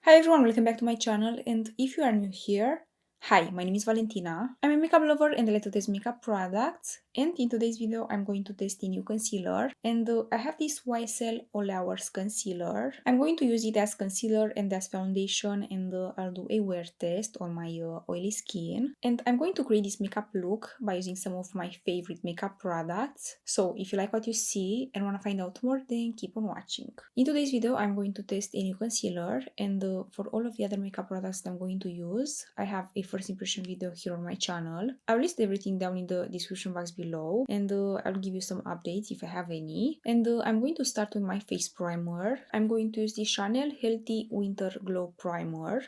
Hi everyone, welcome back to my channel, and if you are new here, hi, my name is Valentina. I'm a makeup lover and I like to test makeup products, and in today's video I'm going to test a new concealer, and I have this YSL All Hours concealer. I'm going to use it as concealer and as foundation, and I'll do a wear test on my oily skin, and I'm going to create this makeup look by using some of my favorite makeup products. So if you like what you see and want to find out more, then keep on watching. In today's video I'm going to test a new concealer, and for all of the other makeup products that I'm going to use, I have a first impression video here on my channel. I'll list everything down in the description box below, and I'll give you some updates if I have any. And I'm going to start with my face primer. I'm going to use the Chanel Healthy Winter Glow Primer.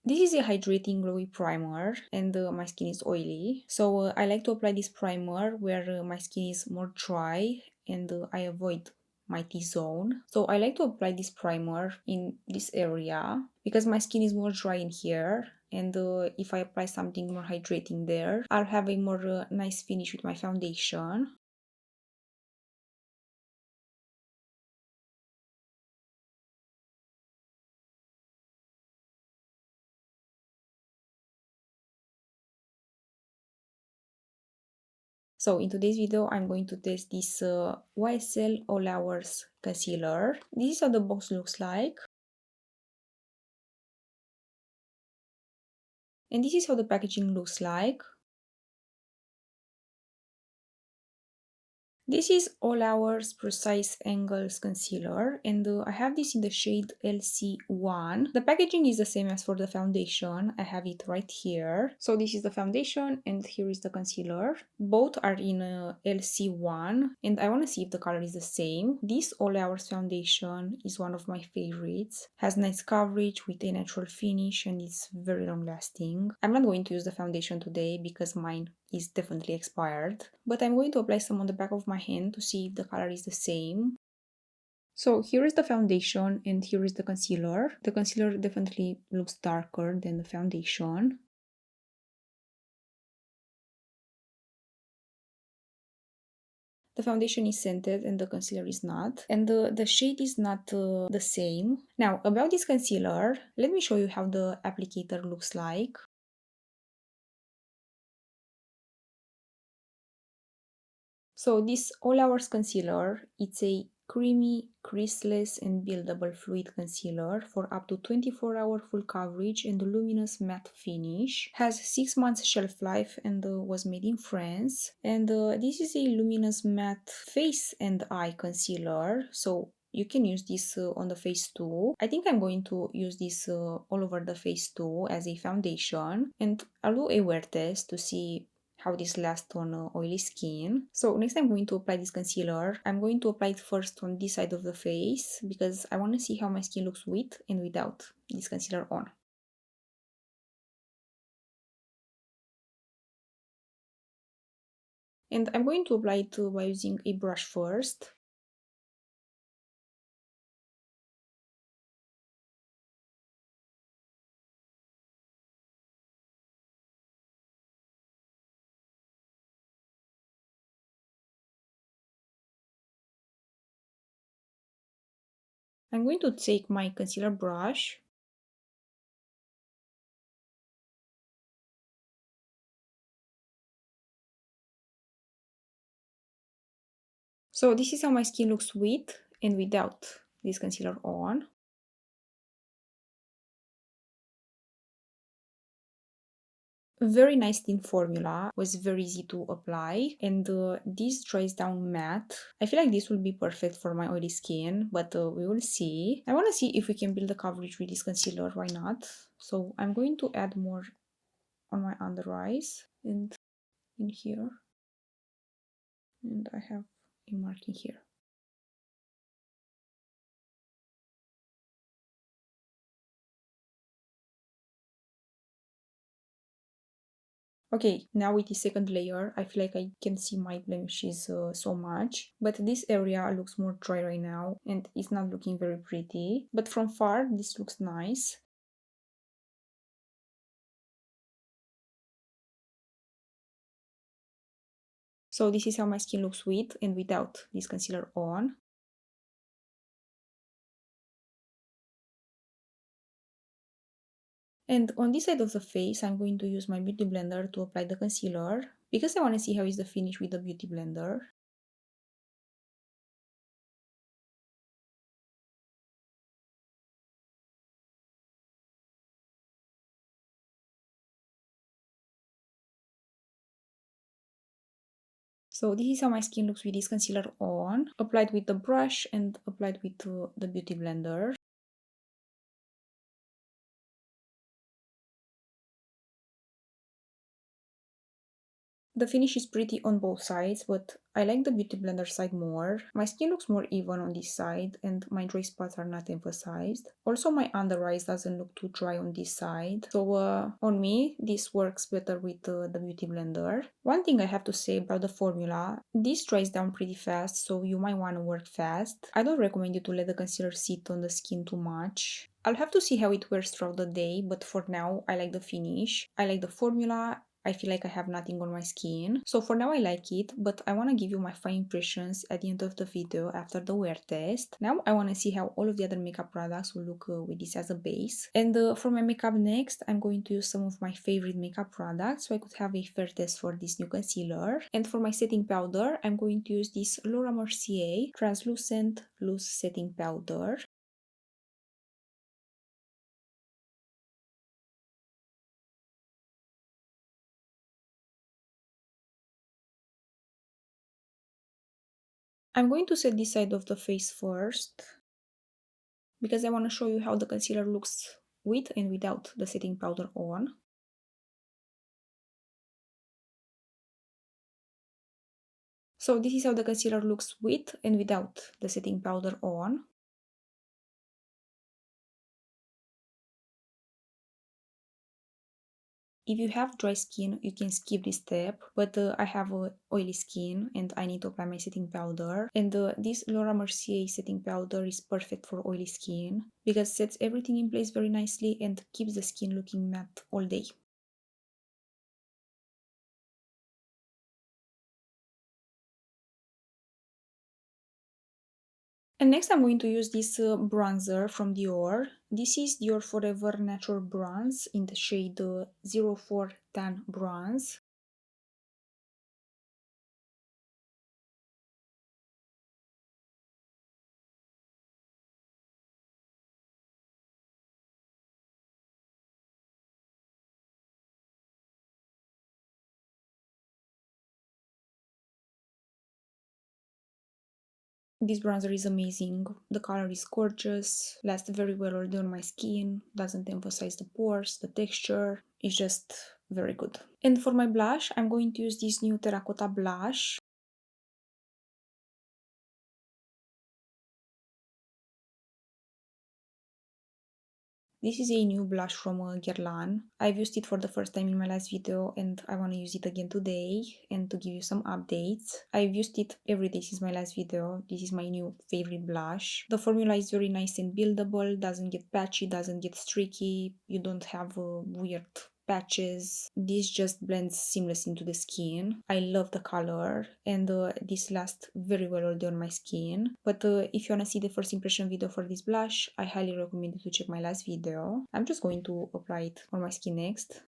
This is a hydrating glowy primer, and my skin is oily, so I like to apply this primer where my skin is more dry, and I avoid my T-zone. So I like to apply this primer in this area because my skin is more dry in here, and if I apply something more hydrating there, I'll have a more nice finish with my foundation. So in today's video, I'm going to test this YSL All Hours concealer. This is how the box looks like. And this is how the packaging looks like. This is All Hours Precise Angles Concealer, and I have this in the shade LC1. The packaging is the same as for the foundation. I have it right here. So this is the foundation and here is the concealer. Both are in LC1, and I want to see if the color is the same. This All Hours foundation is one of my favorites. Has nice coverage with a natural finish, and it's very long lasting. I'm not going to use the foundation today because mine is definitely expired, but I'm going to apply some on the back of my hand to see if the color is the same. So here is the foundation and here is the concealer. The concealer definitely looks darker than the foundation. The foundation is scented and the concealer is not, and the shade is not the same. Now about this concealer, let me show you how the applicator looks like. So this All Hours concealer, it's a creamy, creaseless and buildable fluid concealer for up to 24-hour full coverage and luminous matte finish. Has 6 months shelf life and was made in France. And this is a luminous matte face and eye concealer. So you can use this on the face too. I think I'm going to use this all over the face too as a foundation. And I'll do a wear test to see how this lasts on oily skin. So next I'm going to apply this concealer. I'm going to apply it first on this side of the face because I want to see how my skin looks with and without this concealer on. And I'm going to apply it by using a brush first. I'm going to take my concealer brush so this is how my skin looks with and without this concealer on. Very nice thin formula, was very easy to apply, and this dries down matte. I feel like this will be perfect for my oily skin, but we will see. I want to see if we can build the coverage with this concealer, why not? So I'm going to add more on my under eyes and in here, and I have a marking here. Okay, now with the second layer, I feel like I can see my blemishes so much, but this area looks more dry right now and it's not looking very pretty, but from far this looks nice. So this is how my skin looks with and without this concealer on. And on this side of the face, I'm going to use my beauty blender to apply the concealer because I want to see how is the finish with the beauty blender. So this is how my skin looks with this concealer on, applied with the brush and applied with the beauty blender. The finish is pretty on both sides, but I like the beauty blender side more. My skin looks more even on this side and my dry spots are not emphasized. Also my under eyes doesn't look too dry on this side. So on me, this works better with the beauty blender. One thing I have to say about the formula, this dries down pretty fast, so you might want to work fast. I don't recommend you to let the concealer sit on the skin too much. I'll have to see how it wears throughout the day, but for now, I like the finish. I like the formula. I feel like I have nothing on my skin. So for now I like it, but I want to give you my fine impressions at the end of the video after the wear test. Now I want to see how all of the other makeup products will look with this as a base. And for my makeup next, I'm going to use some of my favorite makeup products so I could have a fair test for this new concealer. And for my setting powder, I'm going to use this Laura Mercier Translucent Loose Setting Powder. I'm going to set this side of the face first because I want to show you how the concealer looks with and without the setting powder on. So this is how the concealer looks with and without the setting powder on. If you have dry skin, you can skip this step, but I have oily skin and I need to apply my setting powder. And this Laura Mercier setting powder is perfect for oily skin because it sets everything in place very nicely and keeps the skin looking matte all day. And next I'm going to use this bronzer from DIOR. This is DIOR Forever Natural Bronze in the shade 04 Tan Bronze. This bronzer is amazing. The color is gorgeous, lasts very well all day on my skin, doesn't emphasize the pores, the texture. It's just very good. And for my blush, I'm going to use this new Terracotta blush. This is a new blush from GUERLAIN. I've used it for the first time in my last video and I want to use it again today and to give you some updates. I've used it every day since my last video. This is my new favorite blush. The formula is very nice and buildable, doesn't get patchy, doesn't get streaky, you don't have weird patches. This just blends seamless into the skin. I love the color and this lasts very well all day on my skin. But if you want to see the first impression video for this blush, I highly recommend you to check my last video. I'm just going to apply it on my skin next.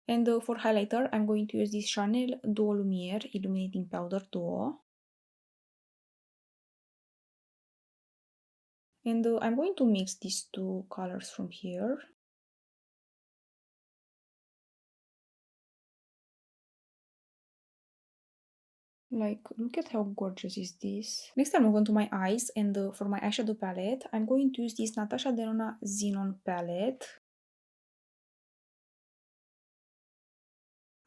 And for highlighter, I'm going to use this Chanel Duo Lumière Illuminating Powder Duo. And I'm going to mix these two colors from here. Like, look at how gorgeous is this. Next I'll move on to my eyes, and for my eyeshadow palette, I'm going to use this NATASHA DENONA Xenon palette.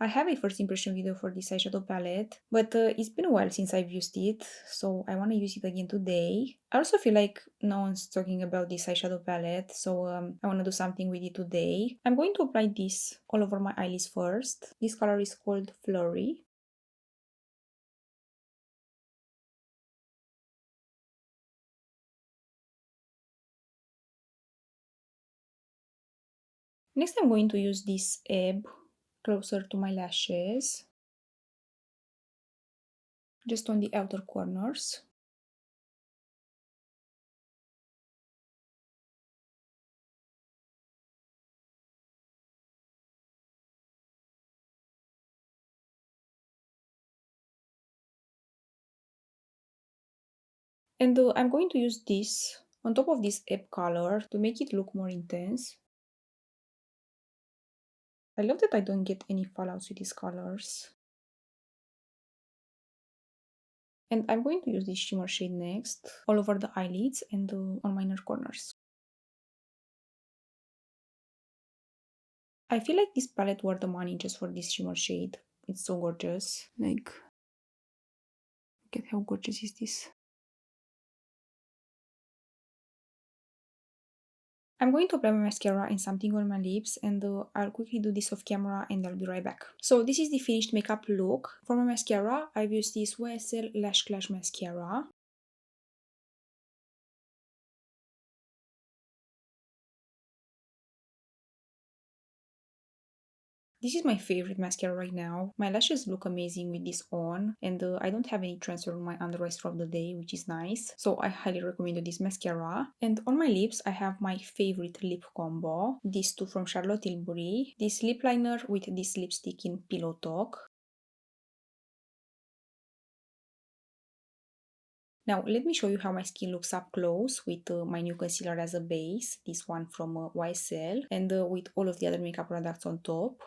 I have a first impression video for this eyeshadow palette, but it's been a while since I've used it, so I want to use it again today. I also feel like no one's talking about this eyeshadow palette, so I want to do something with it today. I'm going to apply this all over my eyelids first. This color is called Flurry. Next I'm going to use this ebb closer to my lashes, just on the outer corners. And I'm going to use this on top of this ebb color to make it look more intense. I love that I don't get any fallouts with these colors. And I'm going to use this shimmer shade next, all over the eyelids and on my inner corners. I feel like this palette worth the money just for this shimmer shade. It's so gorgeous. Like, look at how gorgeous is this. I'm going to apply my mascara and something on my lips, and I'll quickly do this off camera and I'll be right back. So this is the finished makeup look. For my mascara, I've used this YSL Lash Clash mascara. This is my favorite mascara right now. My lashes look amazing with this on, and I don't have any transfer on my under eyes throughout the day, which is nice. So I highly recommend this mascara. And on my lips, I have my favorite lip combo. These two from Charlotte Tilbury. This lip liner with this lipstick in Pillow Talk. Now let me show you how my skin looks up close with my new concealer as a base. This one from YSL, and with all of the other makeup products on top.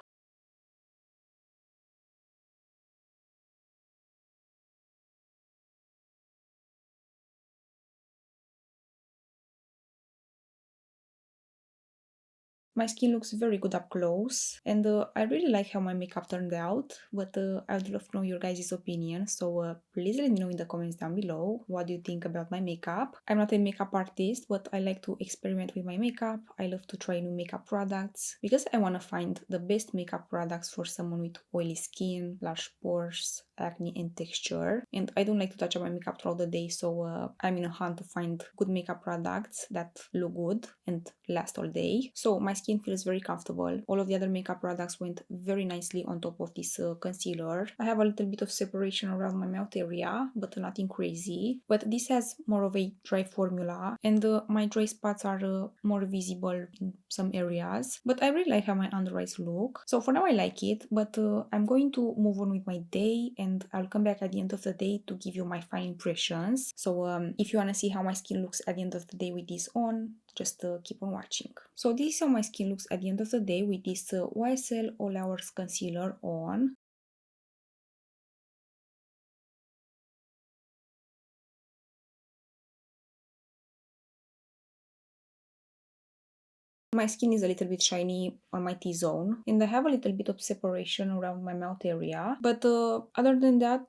My skin looks very good up close, and I really like how my makeup turned out, but I'd love to know your guys' opinion, so please let me know in the comments down below what do you think about my makeup. I'm not a makeup artist, but I like to experiment with my makeup. I love to try new makeup products because I want to find the best makeup products for someone with oily skin, large pores, acne and texture, and I don't like to touch up my makeup throughout the day, so I'm in a hunt to find good makeup products that look good and last all day. So my skin feels very comfortable. All of the other makeup products went very nicely on top of this concealer. I have a little bit of separation around my mouth area, but nothing crazy. But this has more of a dry formula, and my dry spots are more visible in some areas. But I really like how my under eyes look. So for now I like it, but I'm going to move on with my day, and I'll come back at the end of the day to give you my final impressions. So if you want to see how my skin looks at the end of the day with this on, just keep on watching. So this is how my skin looks at the end of the day with this YSL All Hours concealer on. My skin is a little bit shiny on my T-zone, and I have a little bit of separation around my mouth area, but other than that,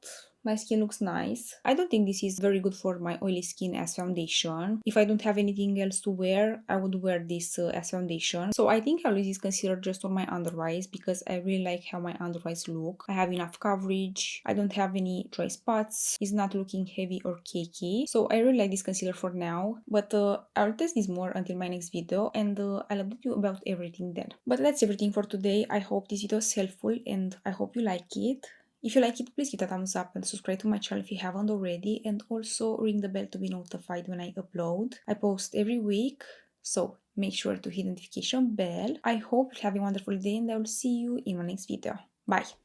my skin looks nice. I don't think this is very good for my oily skin as foundation. If I don't have anything else to wear, I would wear this as foundation. So I think I'll use this concealer just on my under eyes because I really like how my under eyes look. I have enough coverage. I don't have any dry spots. It's not looking heavy or cakey. So I really like this concealer for now, but I'll test this more until my next video, and I'll update you about everything then. But that's everything for today. I hope this video is helpful and I hope you like it. If you like it, please give a thumbs up and subscribe to my channel if you haven't already, and also ring the bell to be notified when I upload. I post every week, so make sure to hit the notification bell. I hope you have a wonderful day, and I will see you in my next video. Bye!